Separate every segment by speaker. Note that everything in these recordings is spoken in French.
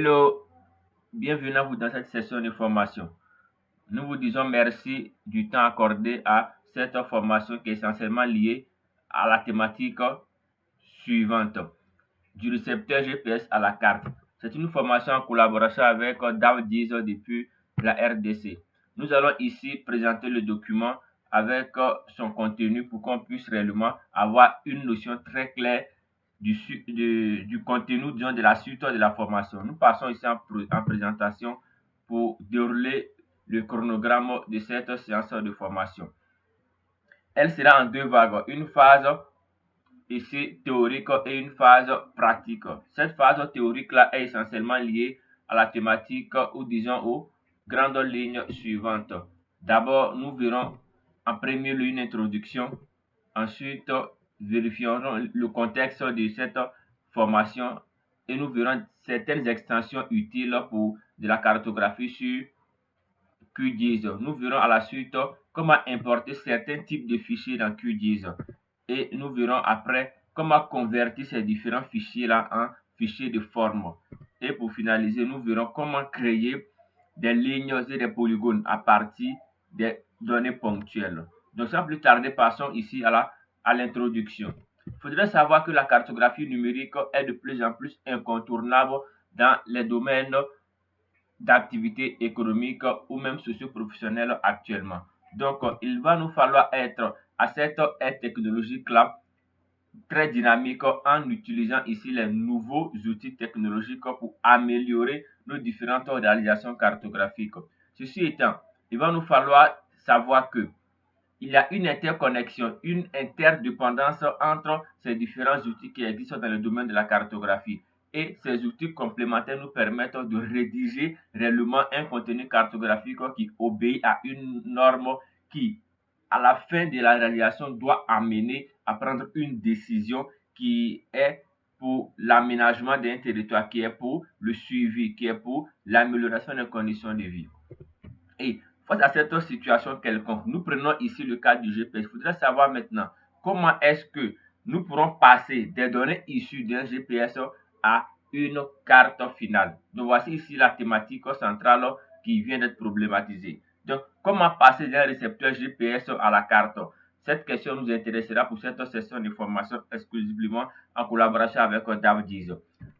Speaker 1: Hello, bienvenue à vous dans cette session de formation. Nous vous disons merci du temps accordé à cette formation qui est essentiellement liée à la thématique suivante du récepteur GPS à la carte. C'est une formation en collaboration avec DAV10 depuis la RDC. Nous allons ici présenter le document avec son contenu pour qu'on puisse réellement avoir une notion très claire du contenu, disons, de la suite de la formation. Nous passons ici en présentation pour dérouler le chronogramme de cette séance de formation. Elle sera en deux vagues, une phase ici théorique et une phase pratique. Cette phase théorique-là est essentiellement liée à la thématique ou disons aux grandes lignes suivantes. D'abord, nous verrons en premier lieu une introduction. Ensuite, vérifierons le contexte de cette formation et nous verrons certaines extensions utiles pour de la cartographie sur QGIS. Nous verrons à la suite comment importer certains types de fichiers dans QGIS et nous verrons après comment convertir ces différents fichiers-là en fichiers de forme. Et pour finaliser, nous verrons comment créer des lignes et des polygones à partir des données ponctuelles. Donc sans plus tarder, passons ici à l'introduction. Il faudrait savoir que la cartographie numérique est de plus en plus incontournable dans les domaines d'activité économique ou même socio-professionnelle actuellement. Donc, il va nous falloir être à cette ère technologique-là très dynamique en utilisant ici les nouveaux outils technologiques pour améliorer nos différentes réalisations cartographiques. Ceci étant, il va nous falloir savoir que il y a une interconnexion, une interdépendance entre ces différents outils qui existent dans le domaine de la cartographie. Et ces outils complémentaires nous permettent de rédiger réellement un contenu cartographique qui obéit à une norme qui, à la fin de la réalisation, doit amener à prendre une décision qui est pour l'aménagement d'un territoire, qui est pour le suivi, qui est pour l'amélioration des conditions de vie. Et face à cette situation quelconque, nous prenons ici le cas du GPS. Il faudrait savoir maintenant comment est-ce que nous pourrons passer des données issues d'un GPS à une carte finale. Donc voici ici la thématique centrale qui vient d'être problématisée. Donc comment passer d'un récepteur GPS à la carte? Cette question nous intéressera pour cette session de formation exclusivement en collaboration avec DAV10.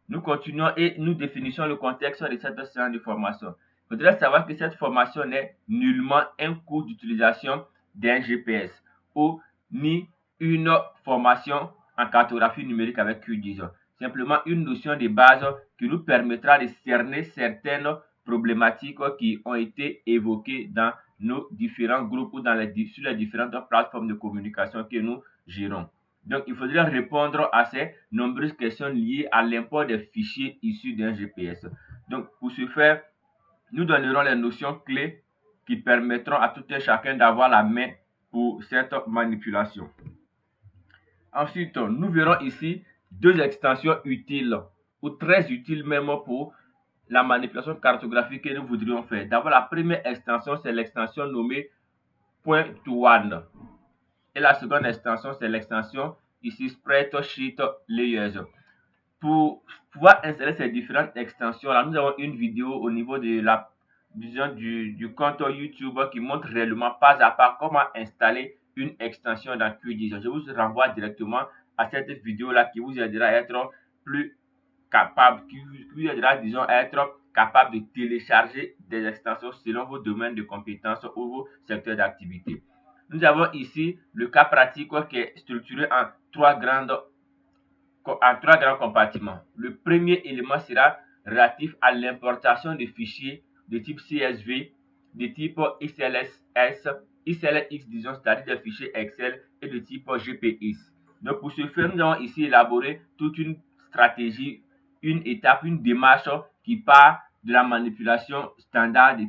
Speaker 1: Nous continuons et nous définissons le contexte de cette séance de formation. Il faudrait savoir que cette formation n'est nullement un cours d'utilisation d'un GPS ou ni une formation en cartographie numérique avec QGIS. Simplement une notion de base qui nous permettra de cerner certaines problématiques qui ont été évoquées dans nos différents groupes ou sur les différentes plateformes de communication que nous gérons. Donc, il faudrait répondre à ces nombreuses questions liées à l'import des fichiers issus d'un GPS. Donc, pour ce faire, nous donnerons les notions clés qui permettront à tout un chacun d'avoir la main pour cette manipulation. Ensuite, nous verrons ici deux extensions utiles ou très utiles même pour la manipulation cartographique que nous voudrions faire. D'abord, la première extension, c'est l'extension nommée Point to One. Et la seconde extension, c'est l'extension ici Spreadsheet Layers. Pour pouvoir installer ces différentes extensions-là, nous avons une vidéo au niveau de du compte YouTube qui montre réellement pas à pas comment installer une extension dans QGIS. Je vous renvoie directement à cette vidéo-là qui vous aidera à être plus capable, qui vous aidera, disons, à être capable de télécharger des extensions selon vos domaines de compétences ou vos secteurs d'activité. Nous avons ici le cas pratique qui est structuré en trois grands compartiments. Le premier élément sera relatif à l'importation de fichiers de type CSV, de type XLS, disons, c'est-à-dire des fichiers Excel et de type GPX. Donc pour ce faire, nous avons ici élaboré toute une stratégie, une étape, une démarche qui part de la manipulation standard de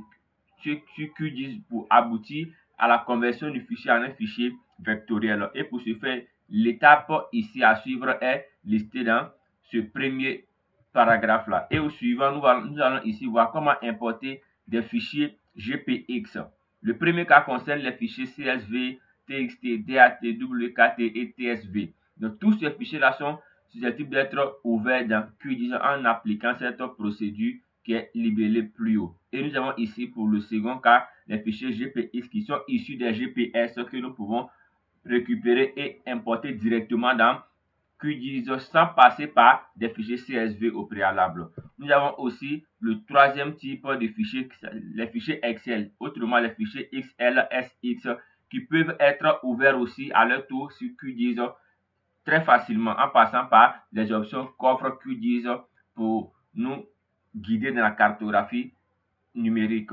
Speaker 1: QGIS pour aboutir à la conversion du fichier en un fichier vectoriel. Et pour ce faire, l'étape ici à suivre est listée dans ce premier paragraphe-là. Et au suivant, nous allons ici voir comment importer des fichiers GPX. Le premier cas concerne les fichiers CSV, TXT, DAT, WKT et TSV. Donc tous ces fichiers-là sont susceptibles d'être ouverts dans QGIS en appliquant cette procédure qui est libellée plus haut. Et nous avons ici pour le second cas les fichiers GPX qui sont issus des GPS que nous pouvons récupérer et importer directement dans QGIS sans passer par des fichiers CSV au préalable. Nous avons aussi le troisième type de fichiers, les fichiers Excel, autrement les fichiers XLSX, qui peuvent être ouverts aussi à leur tour sur QGIS très facilement en passant par les options qu'offre QGIS pour nous guider dans la cartographie numérique.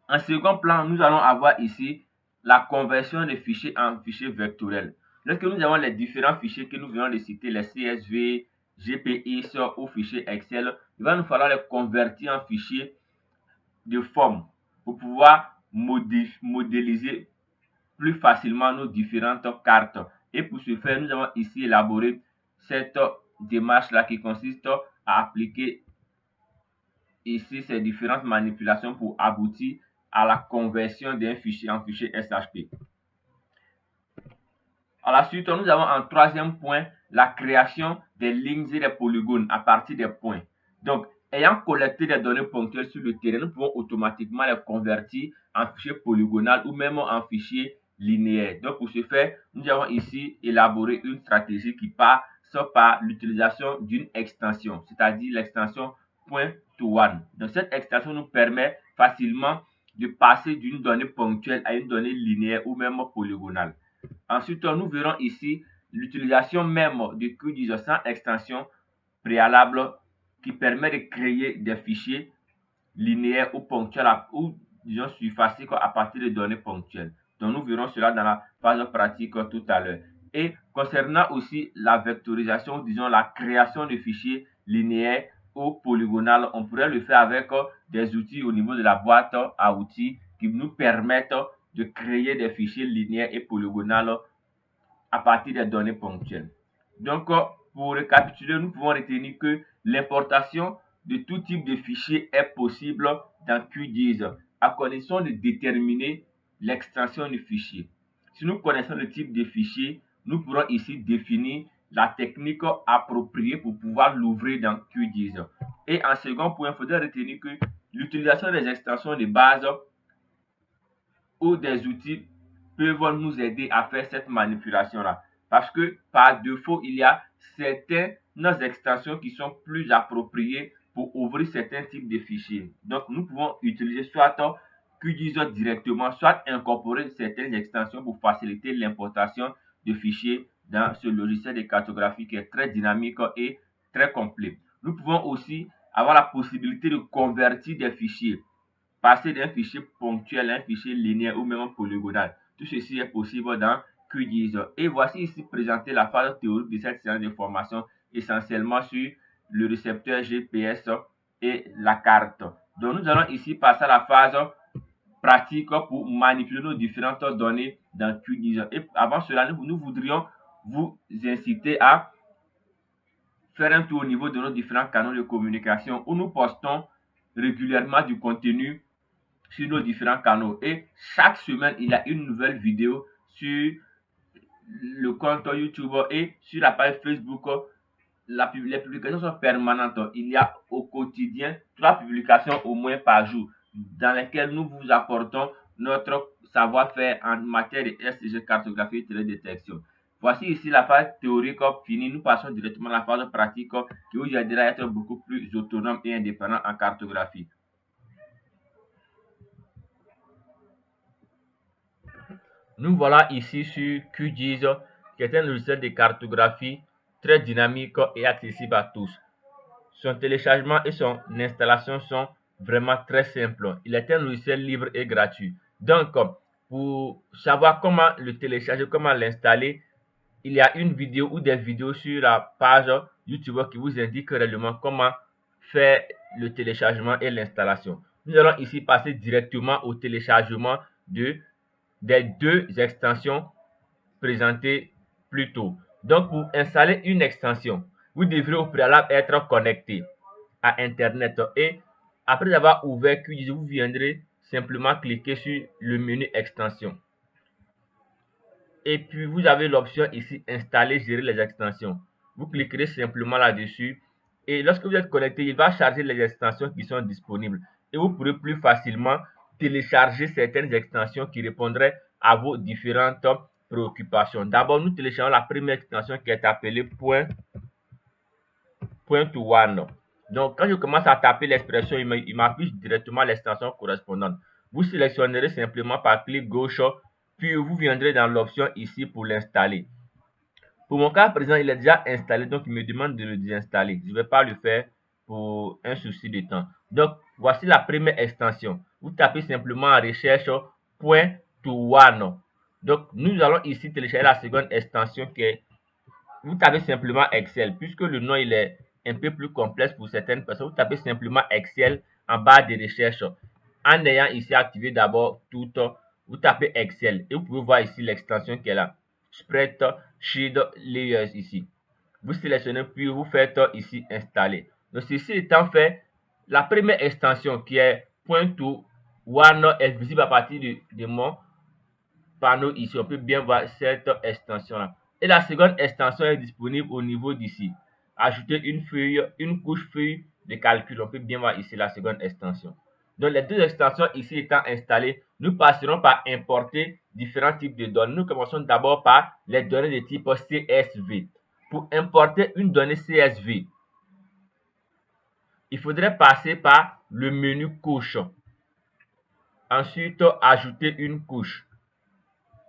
Speaker 1: En second plan, nous allons avoir ici la conversion des fichiers en fichiers vectoriels. Lorsque nous avons les différents fichiers que nous venons de citer, les CSV, GPX ou fichiers Excel, il va nous falloir les convertir en fichiers de forme pour pouvoir modéliser plus facilement nos différentes cartes. Et pour ce faire, nous avons ici élaboré cette démarche-là qui consiste à appliquer ici ces différentes manipulations pour aboutir à la conversion d'un fichier en fichier SHP. À la suite, nous avons en troisième point la création des lignes et des polygones à partir des points. Donc, ayant collecté des données ponctuelles sur le terrain, nous pouvons automatiquement les convertir en fichier polygonal ou même en fichier linéaire. Donc, pour ce faire, nous avons ici élaboré une stratégie qui passe par l'utilisation d'une extension, c'est-à-dire l'extension point to one. Donc, cette extension nous permet facilement de passer d'une donnée ponctuelle à une donnée linéaire ou même polygonale. Ensuite, nous verrons ici l'utilisation même de QGIS sans extension préalable qui permet de créer des fichiers linéaires ou ponctuels ou disons surfaciques à partir de données ponctuelles. Donc, nous verrons cela dans la phase pratique tout à l'heure. Et concernant aussi la vectorisation, disons la création de fichiers linéaires ou polygonales, on pourrait le faire avec des outils au niveau de la boîte à outils qui nous permettent de créer des fichiers linéaires et polygonales à partir des données ponctuelles. Donc, pour récapituler, nous pouvons retenir que l'importation de tout type de fichier est possible dans QGIS à condition de déterminer l'extension du fichier. Si nous connaissons le type de fichier, nous pourrons ici définir la technique appropriée pour pouvoir l'ouvrir dans QGIS. Et en second point, il faudrait retenir que l'utilisation des extensions de base ou des outils peuvent nous aider à faire cette manipulation-là. Parce que par défaut, il y a certaines extensions qui sont plus appropriées pour ouvrir certains types de fichiers. Donc, nous pouvons utiliser soit QGIS directement, soit incorporer certaines extensions pour faciliter l'importation de fichiers dans ce logiciel de cartographie qui est très dynamique et très complet. Nous pouvons aussi avoir la possibilité de convertir des fichiers, passer d'un fichier ponctuel à un fichier linéaire ou même polygonal. Tout ceci est possible dans QGIS. Et voici ici présenté la phase théorique de cette séance de formation essentiellement sur le récepteur GPS et la carte. Donc nous allons ici passer à la phase pratique pour manipuler nos différentes données dans QGIS. Et avant cela, nous voudrions vous inciter à faire un tour au niveau de nos différents canaux de communication où nous postons régulièrement du contenu sur nos différents canaux. Et chaque semaine, il y a une nouvelle vidéo sur le compte YouTube et sur la page Facebook. Les publications sont permanentes. Il y a au quotidien 3 publications au moins par jour dans lesquelles nous vous apportons notre savoir-faire en matière de STG, cartographie et télédétection. Voici ici la phase théorique finie. Nous passons directement à la phase pratique qui vous aidera à être beaucoup plus autonome et indépendant en cartographie. Nous voilà ici sur QGIS, qui est un logiciel de cartographie très dynamique et accessible à tous. Son téléchargement et son installation sont vraiment très simples. Il est un logiciel libre et gratuit. Donc, pour savoir comment le télécharger, comment l'installer, il y a une vidéo ou des vidéos sur la page YouTube qui vous indique réellement comment faire le téléchargement et l'installation. Nous allons ici passer directement au téléchargement des 2 extensions présentées plus tôt. Donc, pour installer une extension, vous devrez au préalable être connecté à Internet et après avoir ouvert QGIS, vous viendrez simplement cliquer sur le menu extension. Et puis, vous avez l'option ici installer, gérer les extensions. Vous cliquerez simplement là-dessus. Et lorsque vous êtes connecté, il va charger les extensions qui sont disponibles. Et vous pourrez plus facilement télécharger certaines extensions qui répondraient à vos différentes préoccupations. D'abord, nous téléchargeons la première extension qui est appelée point to one. Donc, quand je commence à taper l'expression, il m'affiche directement l'extension correspondante. Vous sélectionnerez simplement par clic gauche, puis vous viendrez dans l'option ici pour l'installer. Pour mon cas présent, il est déjà installé, donc il me demande de le désinstaller. Je ne vais pas le faire pour un souci de temps. Donc, voici la première extension. Vous tapez simplement en recherche point to one. Donc, nous allons ici télécharger la seconde extension qui est, vous tapez simplement Excel, puisque le nom il est un peu plus complexe pour certaines personnes. Vous tapez simplement Excel en barre de recherche. En ayant ici activé d'abord tout, vous tapez Excel et vous pouvez voir ici l'extension qui est là. Spreadsheet Layers ici. Vous sélectionnez puis vous faites ici installer. Donc ceci étant fait, la première extension qui est point to one est visible à partir de mon panneau ici. On peut bien voir cette extension là. Et la seconde extension est disponible au niveau d'ici. Ajouter une couche feuille de calcul. On peut bien voir ici la seconde extension. Donc les deux extensions ici étant installées, nous passerons par importer différents types de données. Nous commençons d'abord par les données de type CSV. Pour importer une donnée CSV, il faudrait passer par le menu couche. Ensuite, ajouter une couche.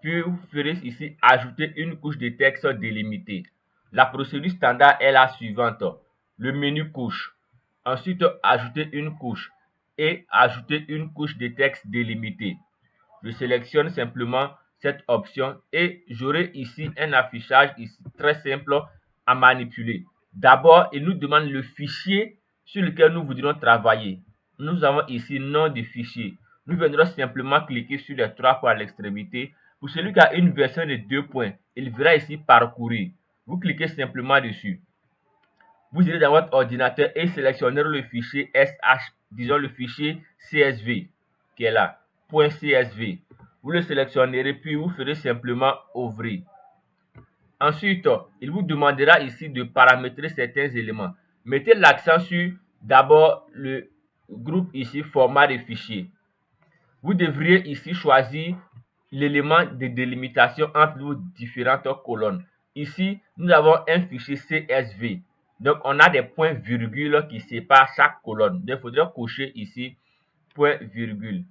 Speaker 1: Puis vous ferez ici ajouter une couche de texte délimitée. La procédure standard est la suivante. Le menu couche. Ensuite, ajouter une couche et ajouter une couche de texte délimitée. Je sélectionne simplement cette option et j'aurai ici un affichage ici très simple à manipuler. D'abord, il nous demande le fichier sur lequel nous voudrions travailler. Nous avons ici nom de fichier. Nous viendrons simplement cliquer sur les trois points à l'extrémité. Pour celui qui a une version de 2 points, il verra ici parcourir. Vous cliquez simplement dessus. Vous irez dans votre ordinateur et sélectionnerez le fichier SH, disons le fichier CSV qui est là, .csv. Vous le sélectionnerez puis vous ferez simplement ouvrir. Ensuite, il vous demandera ici de paramétrer certains éléments. Mettez l'accent sur d'abord le groupe ici format de fichier. Vous devriez ici choisir l'élément de délimitation entre vos différentes colonnes. Ici, nous avons un fichier CSV. Donc, on a des points virgules qui séparent chaque colonne. Donc, il faudrait cocher ici point virgule.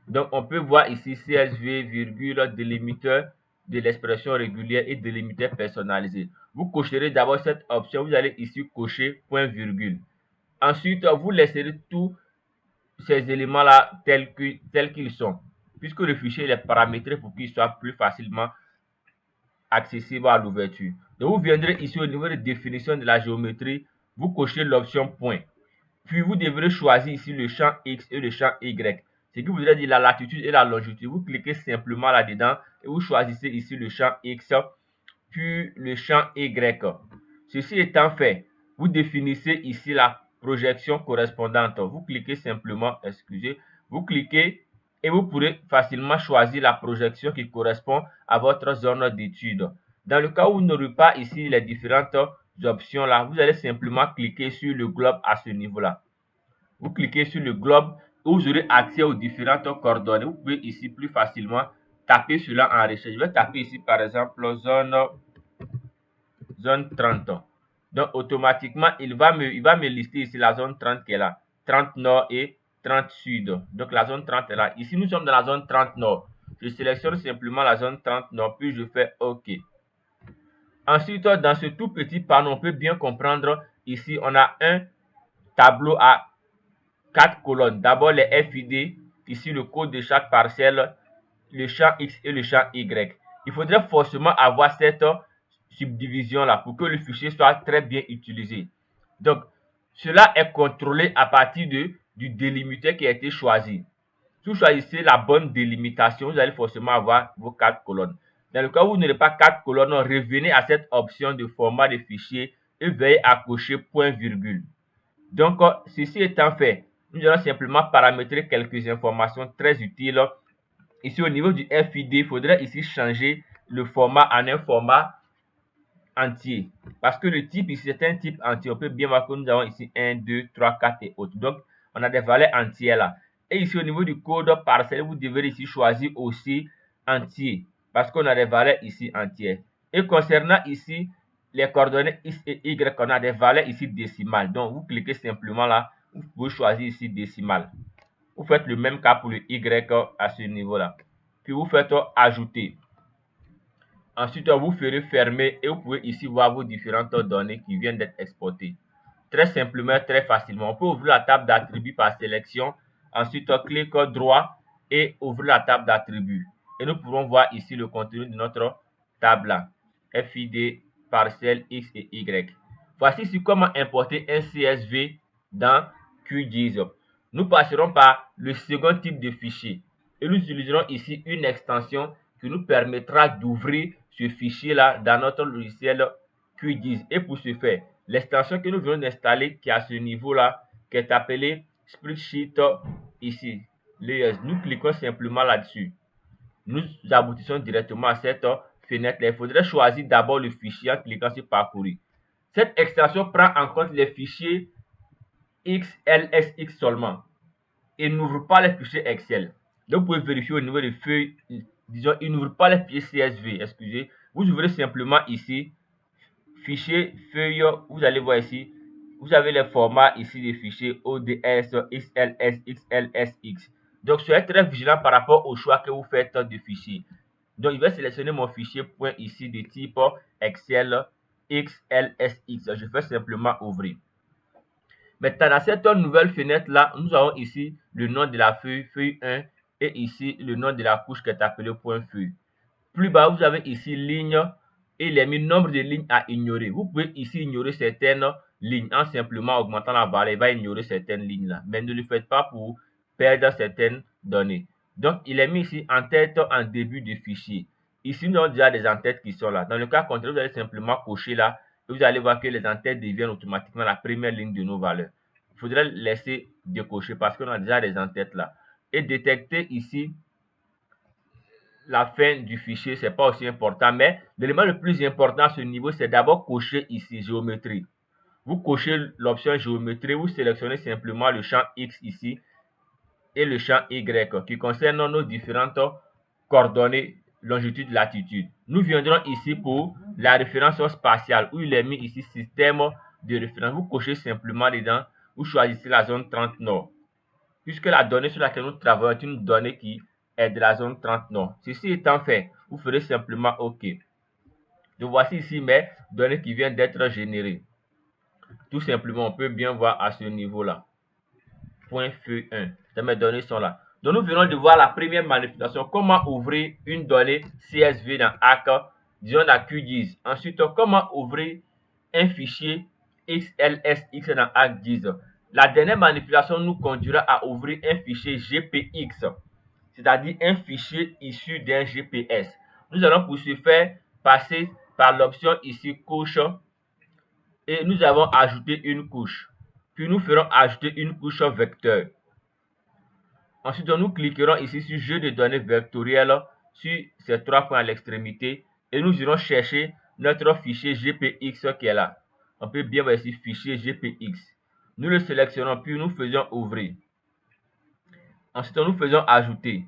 Speaker 1: Donc, on peut voir ici CSV, virgule, délimiteur de l'expression régulière et délimiteur personnalisé. Vous cocherez d'abord cette option. Vous allez ici cocher point virgule. Ensuite, vous laisserez tous ces éléments-là tels qu'ils sont, puisque le fichier est paramétré pour qu'il soit plus facilement accessible à l'ouverture. Donc, vous viendrez ici au niveau de définition de la géométrie, vous cochez l'option point. Puis, vous devrez choisir ici le champ X et le champ Y. Ce qui voudrait dire la latitude et la longitude. Vous cliquez simplement là-dedans et vous choisissez ici le champ X, puis le champ Y. Ceci étant fait, vous définissez ici la projection correspondante. Vous cliquez simplement, vous cliquez et vous pourrez facilement choisir la projection qui correspond à votre zone d'étude. Dans le cas où vous n'aurez pas ici les différentes options là, vous allez simplement cliquer sur le globe à ce niveau-là. Vous cliquez sur le globe où vous aurez accès aux différentes coordonnées. Vous pouvez ici plus facilement taper cela en recherche. Je vais taper ici par exemple zone 30. Donc automatiquement, il va me lister ici la zone 30 qui est là. 30 nord et 30 sud. Donc la zone 30 est là. Ici, nous sommes dans la zone 30 nord. Je sélectionne simplement la zone 30 nord, puis je fais OK. Ensuite, dans ce tout petit panneau, on peut bien comprendre, ici, on a un tableau à 4 colonnes. D'abord, les FID, ici le code de chaque parcelle, le champ X et le champ Y. Il faudrait forcément avoir cette subdivision là pour que le fichier soit très bien utilisé. Donc, cela est contrôlé à partir du délimitateur qui a été choisi. Si vous choisissez la bonne délimitation, vous allez forcément avoir vos 4 colonnes. Dans le cas où vous n'aurez pas 4 colonnes, revenez à cette option de format de fichier et veillez à cocher point virgule. Donc, ceci étant fait, nous allons simplement paramétrer quelques informations très utiles. Ici, au niveau du FID, il faudrait ici changer le format en un format entier. Parce que le type ici, c'est un type entier. On peut bien voir que nous avons ici 1, 2, 3, 4 et autres. Donc, on a des valeurs entières là. Et ici, au niveau du code parcelle, vous devez ici choisir aussi entier. Parce qu'on a des valeurs ici entières. Et concernant ici, les coordonnées X et Y, on a des valeurs ici décimales. Donc, vous cliquez simplement là. Vous pouvez choisir ici décimale. Vous faites le même cas pour le Y à ce niveau-là. Puis, vous faites ajouter. Ensuite, vous ferez fermer et vous pouvez ici voir vos différentes données qui viennent d'être exportées. Très simplement, très facilement. On peut ouvrir la table d'attributs par sélection. Ensuite, clic droit et ouvrir la table d'attributs. Et nous pourrons voir ici le contenu de notre table là. FID, parcelle X et Y. Voici ici comment importer un CSV dans QGIS. Nous passerons par le second type de fichier. Et nous utiliserons ici une extension qui nous permettra d'ouvrir ce fichier-là dans notre logiciel QGIS. Et pour ce faire, l'extension que nous venons d'installer, qui est à ce niveau-là, qui est appelée Spreadsheet ici, Layers. Nous cliquons simplement là-dessus. Nous aboutissons directement à cette fenêtre-là. Il faudrait choisir d'abord le fichier en cliquant sur Parcourir. Cette extension prend en compte les fichiers XLSX seulement et n'ouvre pas les fichiers Excel. Donc, vous pouvez vérifier au niveau des feuilles, disons, il n'ouvre pas les fichiers CSV, excusez. Vous ouvrez simplement ici, fichier, feuille, vous allez voir ici, vous avez les formats ici des fichiers ODS, XLS, XLSX. Donc, soyez très vigilant par rapport au choix que vous faites de fichiers. Donc, je vais sélectionner mon fichier point ici de type Excel XLSX. Je fais simplement ouvrir. Maintenant, dans cette nouvelle fenêtre-là, nous avons ici le nom de la feuille, feuille 1, et ici le nom de la couche qui est appelée point feuille. Plus bas, vous avez ici ligne et il est mis nombre de lignes à ignorer. Vous pouvez ici ignorer certaines lignes en simplement augmentant la valeur. Il va ignorer certaines lignes-là. Mais ne le faites pas pour perdre certaines données. Donc, il est mis ici en tête en début de fichier. Ici, nous avons déjà des en-têtes qui sont là. Dans le cas contraire, vous allez simplement cocher là. Et vous allez voir que les en-têtes deviennent automatiquement la première ligne de nos valeurs. Il faudrait laisser décocher parce qu'on a déjà des en-têtes là. Et détecter ici la fin du fichier, c'est pas aussi important, mais l'élément le plus important à ce niveau, c'est d'abord cocher ici géométrie. Vous cochez l'option géométrie, vous sélectionnez simplement le champ X ici et le champ Y qui concerne nos différentes coordonnées longitude, latitude. Nous viendrons ici pour la référence spatiale où il est mis ici système de référence. Vous cochez simplement dedans, vous choisissez la zone 30 nord. Puisque la donnée sur laquelle nous travaillons est une donnée qui est de la zone 30 nord. Ceci étant fait, vous ferez simplement OK. Donc voici ici mes données qui viennent d'être générées. Tout simplement, on peut bien voir à ce niveau-là. Point feuille 1. Mes données sont là. Donc nous venons de voir la première manipulation. Comment ouvrir une donnée CSV dans ARC, disons dans QGIS. Ensuite, comment ouvrir un fichier XLSX dans ArcGIS. La dernière manipulation nous conduira à ouvrir un fichier GPX, c'est-à-dire un fichier issu d'un GPS. Nous allons pour ce faire passer par l'option ici couche et nous avons ajouté une couche. Puis nous ferons ajouter une couche vecteur. Ensuite, nous cliquerons ici sur jeu de données vectorielles sur ces trois points à l'extrémité et nous irons chercher notre fichier GPX qui est là. On peut bien voir ici fichier GPX. Nous le sélectionnons puis nous faisons ouvrir. Ensuite, nous faisons ajouter.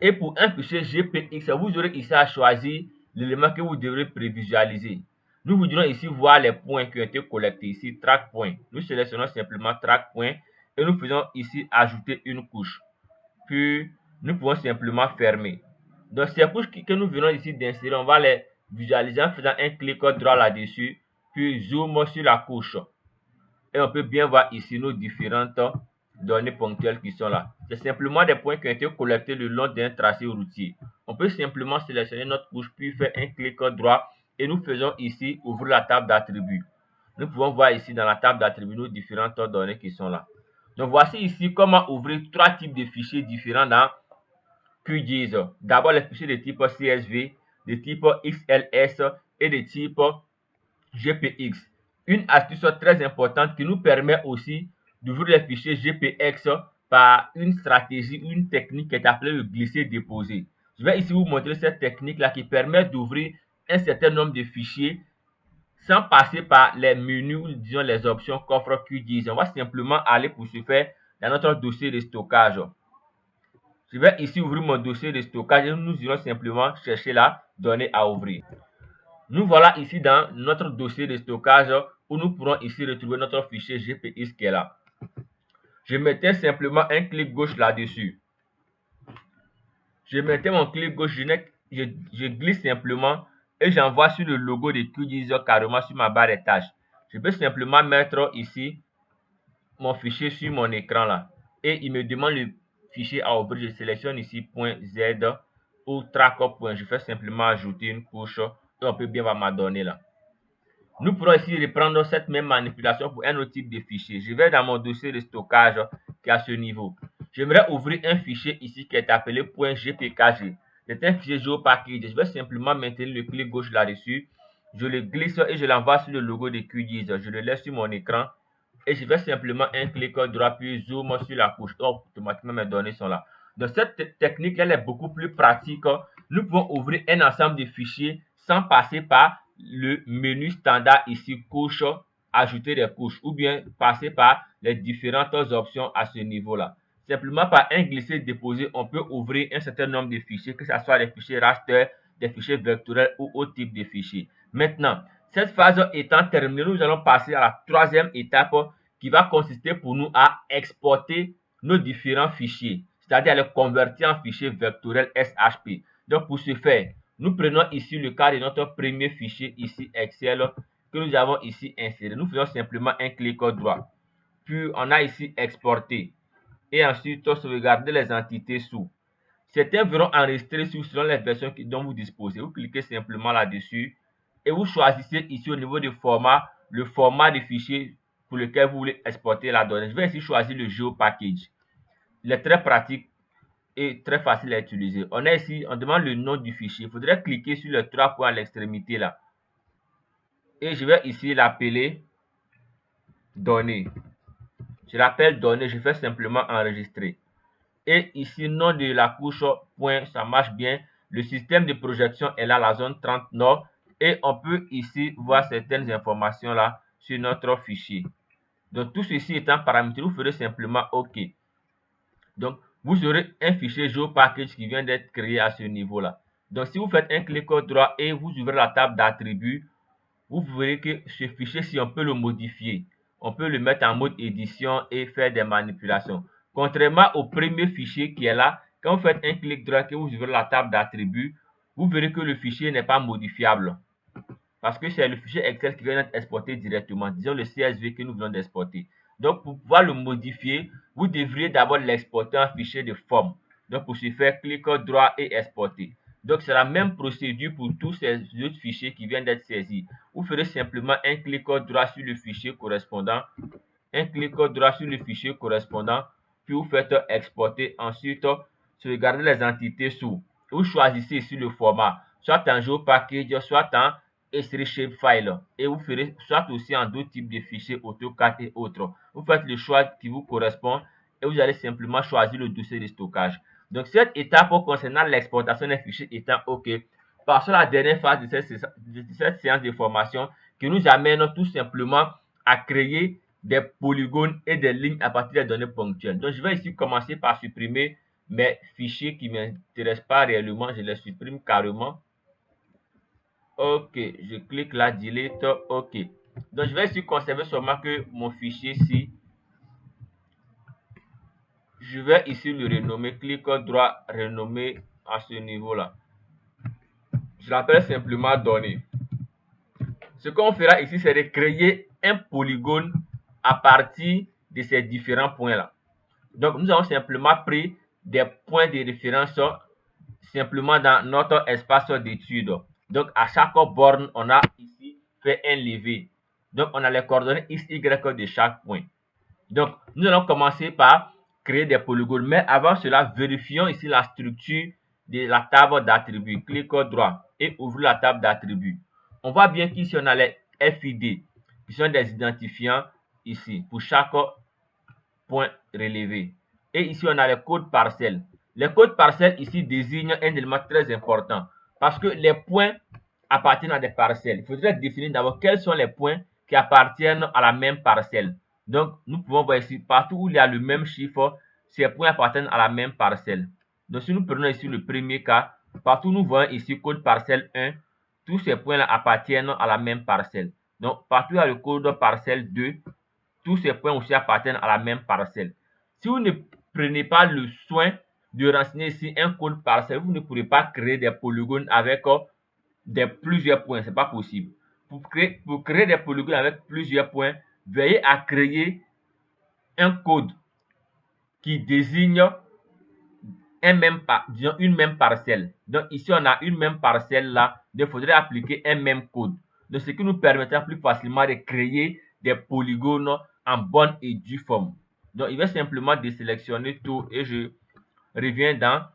Speaker 1: Et pour un fichier GPX, vous aurez ici à choisir l'élément que vous devrez prévisualiser. Nous voudrons ici voir les points qui ont été collectés. Ici, track point. Nous sélectionnons simplement track point et nous faisons ici ajouter une couche. Puis, nous pouvons simplement fermer. Donc, ces couches que nous venons ici d'insérer, on va les visualiser en faisant un clic droit là-dessus, puis zoom sur la couche. Et on peut bien voir ici nos différentes données ponctuelles qui sont là. C'est simplement des points qui ont été collectés le long d'un tracé routier. On peut simplement sélectionner notre couche, puis faire un clic droit et nous faisons ici ouvrir la table d'attributs. Nous pouvons voir ici dans la table d'attributs nos différentes données qui sont là. Donc voici ici comment ouvrir trois types de fichiers différents dans QGIS. D'abord les fichiers de type CSV, de type XLS et de type GPX. Une astuce très importante qui nous permet aussi d'ouvrir les fichiers GPX par une stratégie, une technique qui est appelée le glisser-déposer. Je vais ici vous montrer cette technique-là qui permet d'ouvrir un certain nombre de fichiers sans passer par les menus ou disons les options qu'offre QGIS. On va simplement aller pour ce faire dans notre dossier de stockage. Je vais ici ouvrir mon dossier de stockage et nous irons simplement chercher la donnée à ouvrir. Nous voilà ici dans notre dossier de stockage où nous pourrons ici retrouver notre fichier GPX qui est là. Je mettais simplement un clic gauche là-dessus. Je mettais mon clic gauche, je glisse simplement et j'envoie sur le logo de QGIS carrément sur ma barre des tâches. Je peux simplement mettre ici mon fichier sur mon écran là et il me demande le fichier à ouvrir. Je sélectionne ici .z ou track. Je fais simplement ajouter une couche et on peut bien voir ma donnée là. Nous pourrons ici reprendre cette même manipulation pour un autre type de fichier. Je vais dans mon dossier de stockage qui est à ce niveau. J'aimerais ouvrir un fichier ici qui est appelé .gpkg. C'est un fichier GeoPackage. Je vais simplement maintenir le clic gauche là-dessus. Je le glisse et je l'envoie sur le logo de QGIS. Je le laisse sur mon écran et je vais simplement un clic droit puis zoom sur la couche. Automatiquement mes données sont là. Donc cette technique elle est beaucoup plus pratique. Nous pouvons ouvrir un ensemble de fichiers sans passer par le menu standard ici couche, ajouter des couches ou bien passer par les différentes options à ce niveau là. Simplement par un glisser déposé, on peut ouvrir un certain nombre de fichiers, que ce soit des fichiers raster, des fichiers vectoriels ou autre type de fichiers. Maintenant, cette phase étant terminée, nous allons passer à la troisième étape qui va consister pour nous à exporter nos différents fichiers, c'est-à-dire à les convertir en fichiers vectoriels SHP. Donc pour ce faire, nous prenons ici le cas de notre premier fichier ici Excel que nous avons ici inséré. Nous faisons simplement un clic droit. Puis on a ici exporter et ensuite sauvegarder les entités sous. Certains verront enregistrer selon les versions dont vous disposez. Vous cliquez simplement là-dessus et vous choisissez ici au niveau du format, le format de fichier pour lequel vous voulez exporter la donnée. Je vais ici choisir le GeoPackage. Il est très pratique et très facile à utiliser. On a ici, on demande le nom du fichier. Il faudrait cliquer sur les trois points à l'extrémité là. Et je vais ici l'appeler données. Je l'appelle données, je fais simplement enregistrer. Et ici, nom de la couche, point, ça marche bien. Le système de projection est là, la zone 30 nord. Et on peut ici voir certaines informations là sur notre fichier. Donc, tout ceci étant paramétré, vous ferez simplement OK. Donc, vous aurez un fichier GeoPackage qui vient d'être créé à ce niveau-là. Donc, si vous faites un clic droit et vous ouvrez la table d'attributs, vous verrez que ce fichier, si on peut le modifier, on peut le mettre en mode édition et faire des manipulations. Contrairement au premier fichier qui est là, quand vous faites un clic droit et vous ouvrez la table d'attributs, vous verrez que le fichier n'est pas modifiable. Parce que c'est le fichier Excel qui vient d'être exporté directement, disons le CSV que nous venons d'exporter. Donc, pour pouvoir le modifier, vous devriez d'abord l'exporter en fichier de forme. Donc, pour ce faire, clic droit et exporter. Donc, c'est la même procédure pour tous ces autres fichiers qui viennent d'être saisis. Vous ferez simplement un clic droit sur le fichier correspondant, un clic droit sur le fichier correspondant, puis vous faites exporter. Ensuite, sauvegardez les entités sous. Vous choisissez ici le format, soit en GeoPackage, soit en S3 Shapefile, et vous ferez soit aussi en d'autres types de fichiers AutoCAD et autres. Vous faites le choix qui vous correspond et vous allez simplement choisir le dossier de stockage. Donc cette étape concernant l'exportation des fichiers étant OK, passons à la dernière phase de cette séance de formation qui nous amène tout simplement à créer des polygones et des lignes à partir des données ponctuelles. Donc je vais ici commencer par supprimer mes fichiers qui ne m'intéressent pas réellement, je les supprime carrément. OK, je clique là, delete, OK. Donc, je vais ici conserver seulement que mon fichier ici. Je vais ici le renommer, clic droit, renommer à ce niveau-là. Je l'appelle simplement données. Ce qu'on fera ici, c'est de créer un polygone à partir de ces différents points-là. Donc, nous avons simplement pris des points de référence simplement dans notre espace d'étude. Donc, à chaque borne, on a ici fait un levé. Donc, on a les coordonnées x, y de chaque point. Donc, nous allons commencer par créer des polygones. Mais avant cela, vérifions ici la structure de la table d'attributs. Clic droit et ouvre la table d'attributs. On voit bien qu'ici, on a les FID, qui sont des identifiants ici, pour chaque point relevé. Et ici, on a les codes parcelles. Les codes parcelles ici désignent un élément très important parce que les points appartiennent à des parcelles. Il faudrait définir d'abord quels sont les points qui appartiennent à la même parcelle. Donc, nous pouvons voir ici, partout où il y a le même chiffre, ces points appartiennent à la même parcelle. Donc, si nous prenons ici le premier cas, partout nous voyons ici code parcelle 1, tous ces points-là appartiennent à la même parcelle. Donc, partout où il y a le code parcelle 2, tous ces points aussi appartiennent à la même parcelle. Si vous ne prenez pas le soin de renseigner ici un code parcelle, vous ne pourrez pas créer des polygones avec plusieurs points. Ce n'est pas possible. Pour créer des polygones avec plusieurs points, veillez à créer un code qui désigne disons une même parcelle. Donc ici, on a une même parcelle là. Donc il faudrait appliquer un même code. Donc ce qui nous permettra plus facilement de créer des polygones en bonne et due forme. Donc il va simplement désélectionner tout et je reviens dans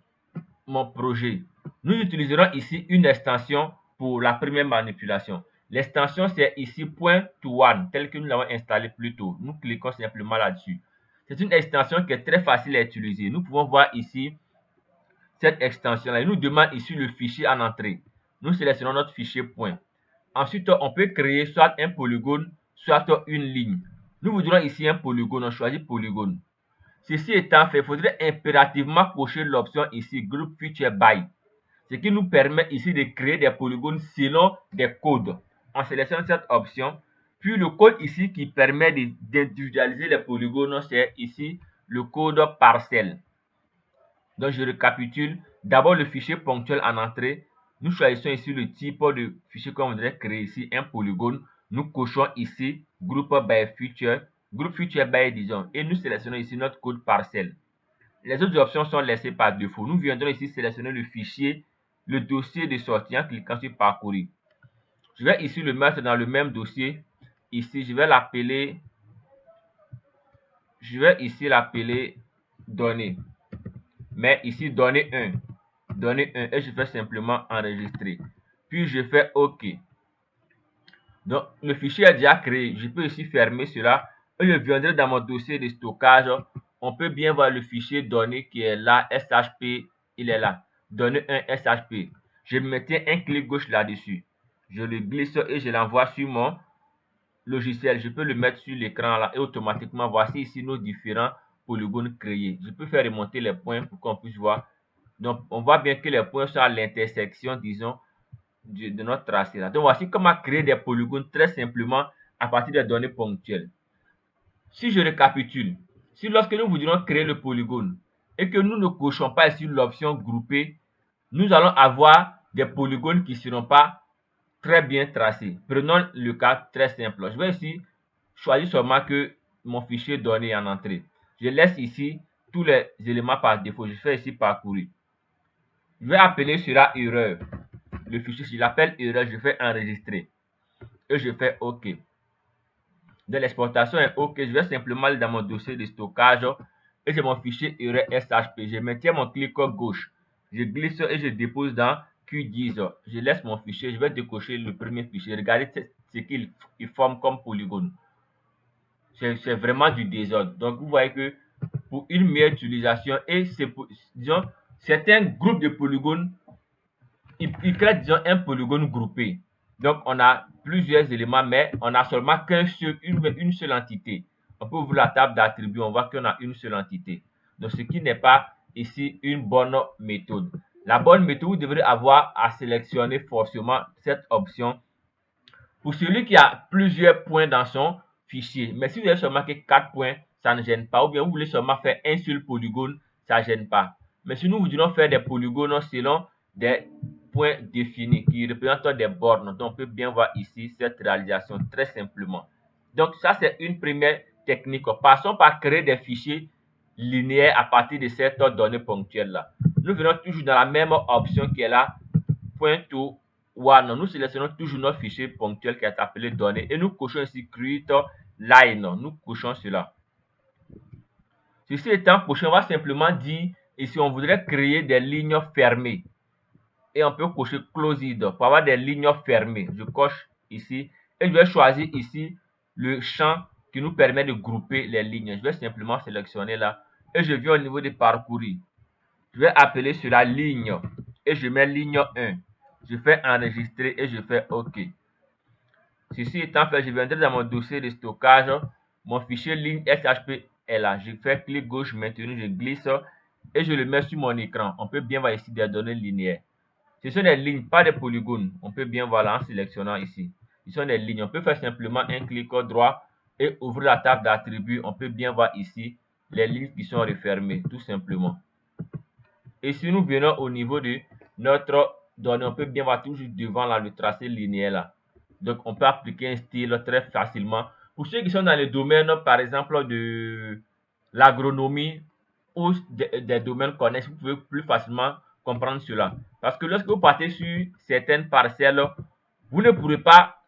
Speaker 1: mon projet. Nous utiliserons ici une extension pour la première manipulation. L'extension, c'est ici point to one, tel que nous l'avons installé plus tôt. Nous cliquons simplement là-dessus. C'est une extension qui est très facile à utiliser. Nous pouvons voir ici cette extension-là. Il nous demande ici le fichier en entrée. Nous sélectionnons notre fichier point. Ensuite, on peut créer soit un polygone, soit une ligne. Nous voudrons ici un polygone. On choisit polygone. Ceci étant fait, il faudrait impérativement cocher l'option ici Group Feature By, ce qui nous permet ici de créer des polygones selon des codes. On sélectionne cette option, puis le code ici qui permet d'individualiser les polygones, c'est ici le code parcelle. Donc je récapitule, d'abord le fichier ponctuel en entrée, nous choisissons ici le type de fichier qu'on voudrait créer ici, un polygone, nous cochons ici Group by Feature, Group Feature by disons, et nous sélectionnons ici notre code parcelle. Les autres options sont laissées par défaut. Nous viendrons ici sélectionner le fichier, le dossier de sortie en cliquant sur parcourir. Je vais ici le mettre dans le même dossier. Ici, je vais l'appeler données. Mais ici, données 1. Données 1 et je fais simplement enregistrer. Puis je fais OK. Donc, le fichier est déjà créé. Je peux ici fermer cela et je viendrai dans mon dossier de stockage. On peut bien voir le fichier données qui est là, SHP, il est là. Données 1 SHP. Je mettais un clic gauche là-dessus. Je le glisse et je l'envoie sur mon logiciel. Je peux le mettre sur l'écran là et automatiquement, voici ici nos différents polygones créés. Je peux faire remonter les points pour qu'on puisse voir. Donc, on voit bien que les points sont à l'intersection, disons, de notre tracé là. Donc, voici comment créer des polygones très simplement à partir des données ponctuelles. Si je récapitule, si lorsque nous voudrions créer le polygone et que nous ne cochons pas ici l'option grouper, nous allons avoir des polygones qui ne seront pas très bien tracés. Prenons le cas très simple. Je vais ici choisir seulement que mon fichier donné en entrée. Je laisse ici tous les éléments par défaut. Je fais ici parcourir. Je vais appeler cela erreur. Le fichier, je l'appelle erreur, je fais enregistrer. Et je fais OK. De l'exportation est OK. Je vais simplement aller dans mon dossier de stockage et j'ai mon fichier erreur SHP. Je maintiens mon clic gauche. Je glisse et je dépose dans Q10. Je laisse mon fichier. Je vais décocher le premier fichier. Regardez ce qu'il forme comme polygone. C'est vraiment du désordre. Donc, vous voyez que pour une meilleure utilisation, et disons, certains groupes de polygones, ils créent, disons, un polygone groupé. Donc, on a plusieurs éléments, mais on n'a seulement une seule entité. On peut ouvrir la table d'attributs, on voit qu'on a une seule entité. Donc, ce qui n'est pas ici une bonne méthode. La bonne méthode, vous devrez avoir à sélectionner forcément cette option. Pour celui qui a plusieurs points dans son fichier, mais si vous avez seulement que 4 points, ça ne gêne pas. Ou bien vous voulez seulement faire un seul polygone, ça ne gêne pas. Mais si nous voudrions faire des polygones selon des points définis qui représentent des bornes, donc on peut bien voir ici cette réalisation très simplement. Donc ça, c'est une première technique. Passons par créer des fichiers linéaires à partir de cette donnée ponctuelle là. Nous venons toujours dans la même option qui est là, point to one. Nous sélectionnons toujours notre fichier ponctuel qui est appelé données et nous cochons ici create line. Nous cochons cela. Ceci étant coché, on va simplement dire ici on voudrait créer des lignes fermées. Et on peut cocher closed pour avoir des lignes fermées. Je coche ici et je vais choisir ici le champ qui nous permet de grouper les lignes. Je vais simplement sélectionner là et je viens au niveau de parcourir. Je vais appeler cela ligne et je mets ligne 1. Je fais enregistrer et je fais OK. Ceci étant fait, je viendrai dans mon dossier de stockage. Mon fichier ligne SHP est là. Je fais clic gauche maintenant, je glisse et je le mets sur mon écran. On peut bien voir ici des données linéaires. Ce sont des lignes, pas des polygones. On peut bien voir là en sélectionnant ici. Ce sont des lignes. On peut faire simplement un clic droit et ouvrir la table d'attributs. On peut bien voir ici les lignes qui sont refermées, tout simplement. Et si nous venons au niveau de notre donnée, on peut bien voir toujours devant là, le tracé linéaire là. Donc, on peut appliquer un style très facilement. Pour ceux qui sont dans le domaine, par exemple, de l'agronomie ou des domaines connexes, vous pouvez plus facilement comprendre cela. Parce que lorsque vous partez sur certaines parcelles, vous ne pourrez pas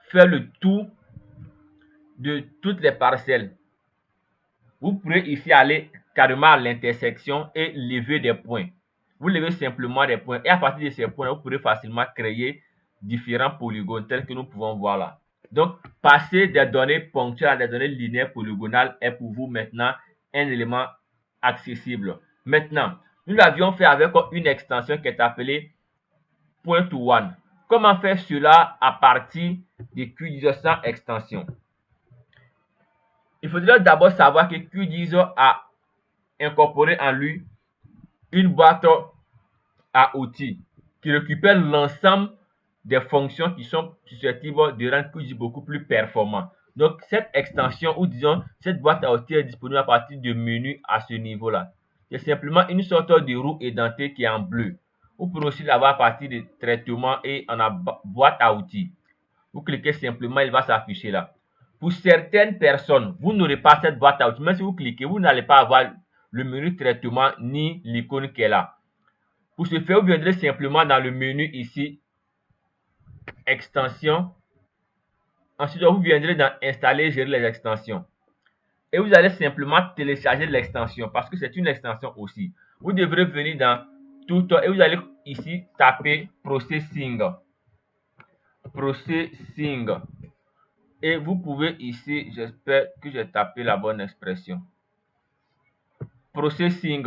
Speaker 1: faire le tour de toutes les parcelles. Vous pourrez ici aller carrément à l'intersection et lever des points. Vous levez simplement des points et à partir de ces points, vous pourrez facilement créer différents polygones tels que nous pouvons voir là. Donc, passer des données ponctuelles à des données linéaires polygonales est pour vous maintenant un élément accessible. Maintenant, nous l'avions fait avec une extension qui est appelée Point to One. Comment faire cela à partir de QGIS sans extension? Il faudrait d'abord savoir que QGIS a incorporé en lui une boîte à outils qui récupère l'ensemble des fonctions qui sont susceptibles de rendre QGIS beaucoup plus performant. Donc, cette extension ou disons cette boîte à outils est disponible à partir du menu à ce niveau-là. C'est simplement une sorte de roue édentée qui est en bleu. Vous pouvez aussi l'avoir à partir de traitement et en boîte à outils. Vous cliquez simplement, il va s'afficher là. Pour certaines personnes, vous n'aurez pas cette boîte à outils. Même si vous cliquez, vous n'allez pas avoir le menu traitement ni l'icône qui est là. Pour ce faire, vous viendrez simplement dans le menu ici, extension. Ensuite, vous viendrez dans installer et gérer les extensions. Et vous allez simplement télécharger l'extension parce que c'est une extension aussi. Vous devrez venir dans tout et vous allez ici taper processing. Processing. Et vous pouvez ici, j'espère que j'ai tapé la bonne expression. Processing.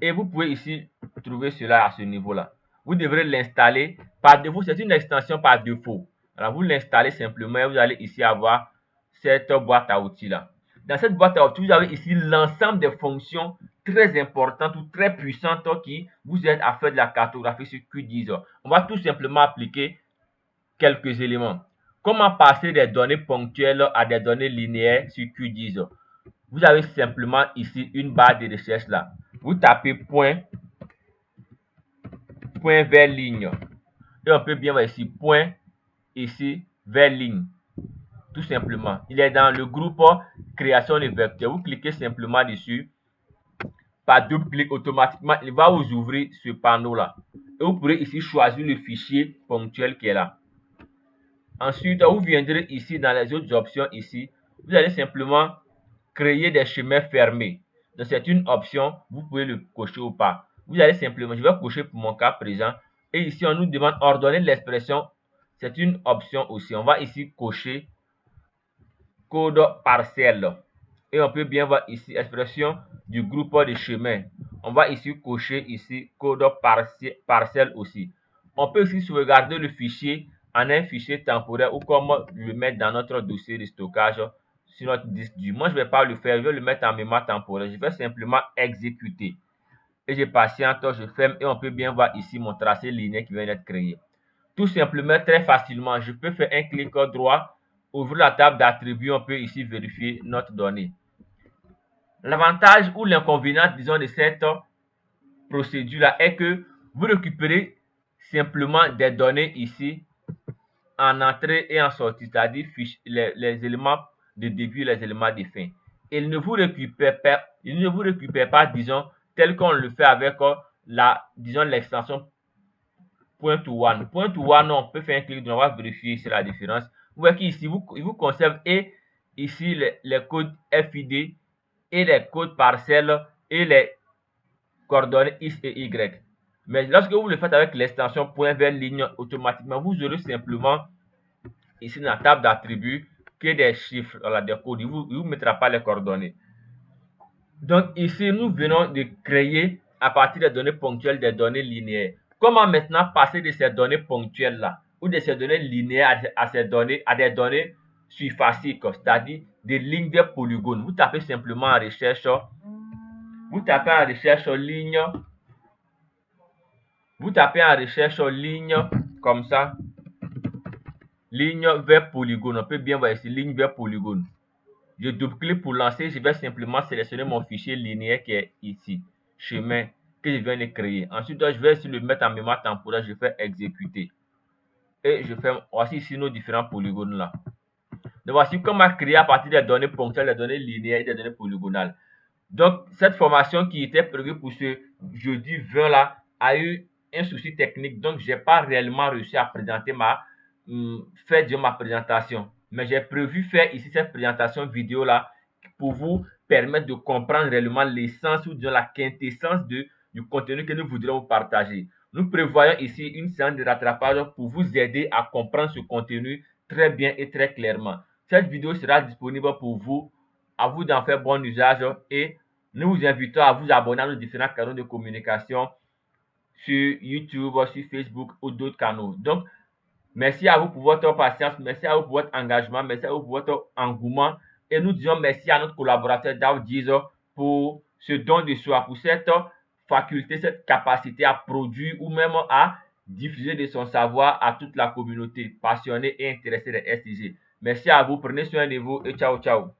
Speaker 1: Et vous pouvez ici trouver cela à ce niveau-là. Vous devrez l'installer. Par défaut, c'est une extension par défaut. Alors, vous l'installez simplement et vous allez ici avoir cette boîte à outils-là. Dans cette boîte à outils, vous avez ici l'ensemble des fonctions très importantes ou très puissantes qui vous aident à faire de la cartographie sur QGIS. On va tout simplement appliquer quelques éléments. Comment passer des données ponctuelles à des données linéaires sur QGIS? Vous avez simplement ici une barre de recherche là. Vous tapez point vers ligne. Et on peut bien voir ici point ici vers ligne. Tout simplement. Il est dans le groupe création de vecteurs. Vous cliquez simplement dessus. Par double clic, automatiquement, il va vous ouvrir ce panneau là. Et vous pourrez ici choisir le fichier ponctuel qui est là. Ensuite, vous viendrez ici dans les autres options ici. Vous allez simplement créer des chemins fermés. Donc, c'est une option. Vous pouvez le cocher ou pas. Vous allez simplement, je vais cocher pour mon cas présent. Et ici, on nous demande ordonner l'expression. C'est une option aussi. On va ici cocher code parcelle. Et on peut bien voir ici expression du groupe de chemins. On va ici cocher ici code parcelle aussi. On peut aussi sauvegarder le fichier en un fichier temporaire ou comme le mettre dans notre dossier de stockage sur notre disque dur. Moi, je ne vais pas le faire, je vais le mettre en mémoire temporaire. Je vais simplement exécuter. Et je patiente, je ferme et on peut bien voir ici mon tracé linéaire qui vient d'être créé. Tout simplement, très facilement, je peux faire un clic droit, ouvrir la table d'attributs, on peut ici vérifier notre donnée. L'avantage ou l'inconvénient, disons, de cette procédure-là est que vous récupérez simplement des données ici en entrée et en sortie, c'est-à-dire les éléments de début et les éléments de fin. Il ne vous récupère pas, disons, tel qu'on le fait avec disons, l'extension Point to One. Point to One, on peut faire un clic, on va vérifier ici la différence. Vous voyez qu'ici, il vous conserve et ici les codes FID et les codes parcelles et les coordonnées X et Y. Mais lorsque vous le faites avec l'extension point vers ligne, automatiquement, vous aurez simplement ici dans la table d'attributs que des chiffres, voilà, des codes. Il ne vous mettra pas les coordonnées. Donc ici, nous venons de créer à partir des données ponctuelles des données linéaires. comment maintenant passer de ces données ponctuelles-là ou de ces données linéaires à des données surfaciques, c'est-à-dire des lignes de polygones. Vous tapez simplement en recherche, ligne, vous tapez en recherche ligne comme ça, ligne vers polygone. On peut bien voir ici, ligne vers polygone. Je double-clique pour lancer. Je vais simplement sélectionner mon fichier linéaire qui est ici, chemin que je viens de créer. Ensuite, je vais le mettre en mémoire temporaire. Je fais exécuter. Et je fais, voici ici nos différents polygones là. Donc, voici comment créer à partir des données ponctuelles, des données linéaires et des données polygonales. Donc, cette formation qui était prévue pour ce jeudi 20 là a eu un souci technique. Donc, je n'ai pas réellement réussi à présenter faire ma présentation. Mais j'ai prévu faire ici cette présentation vidéo là pour vous permettre de comprendre réellement l'essence ou de la quintessence du contenu que nous voudrions vous partager. Nous prévoyons ici une séance de rattrapage pour vous aider à comprendre ce contenu très bien et très clairement. Cette vidéo sera disponible pour vous. À vous d'en faire bon usage et nous vous invitons à vous abonner à nos différents canaux de communication sur YouTube, sur Facebook ou d'autres canaux. Donc, merci à vous pour votre patience, merci à vous pour votre engagement, merci à vous pour votre engouement. Et nous disons merci à notre collaborateur Daoudiz pour ce don de soi, pour cette faculté, cette capacité à produire ou même à diffuser de son savoir à toute la communauté passionnée et intéressée des STG. Merci à vous, prenez soin de vous et ciao, ciao.